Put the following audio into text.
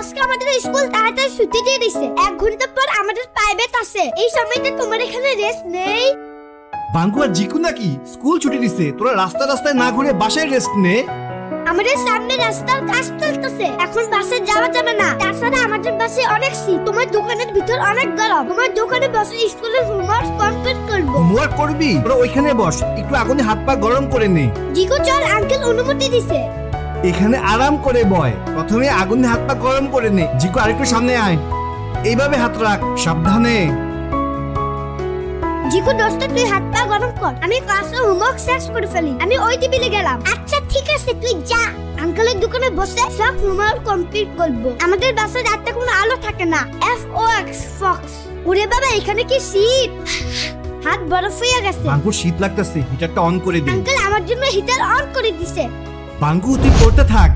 আজকে আমাদের স্কুল তাড়াতাড়ি ছুটি দিয়ে দিছে। 1 ঘন্টা পর আমাদের প্রাইভেট আছে। এই সময়টা তোমার এখানে রেস্ট নেই। বাঙ্গু আর জিকু নাকি স্কুল ছুটি দিছে, তোরা রাস্তা রাস্তায় না ঘুরে বাসায় রেস্ট নে। আমাদের সামনে রাস্তার কাজ চলতেছে, এখন বাসে যাওয়া যাবে না। তাছাড়া আমাদের বাসে অনেক সিট। তোমার দোকানের ভিতর অনেক গরম। তোমার দোকানে বসে স্কুলের হোমওয়ার্ক কমপ্লিট করব। হোমওয়ার্ক করবি? তোরা ওইখানে বস, একটু আগুনে হাত পা গরম করে নে। জিকু চল, আঙ্কেল অনুমতি দিছে। এখানে আরাম করে বয়, প্রথমে আগুনে হাত পা গরম করে নে। জিকু আরেকটু সামনে আয়, এইভাবে হাত রাখ, সাবধানে। জিকু দোস্ত, তুই হাত পা গরম কর, আমি ক্লাসে হোমওয়ার্ক শেষ করে ফেলি। আমি ওই টেবিলে গেলাম। আচ্ছা ঠিক আছে, তুই যা। আঙ্কেলের দোকানে বসে সব হোমওয়ার্ক কমপ্লিট করব। আমাদের বাসায় রাতে কোনো আলো থাকে না। FOX Fox. ওরে বাবা, এখানে কি শীত! হাত বরফ হয়ে গেছে। বাঙ্গুর শীত লাগতেছে, হিটারটা অন করে দে। আঙ্কেল আমার জন্য হিটার অন করে দিছে। বাঙ্গু তুই পড়তে থাক।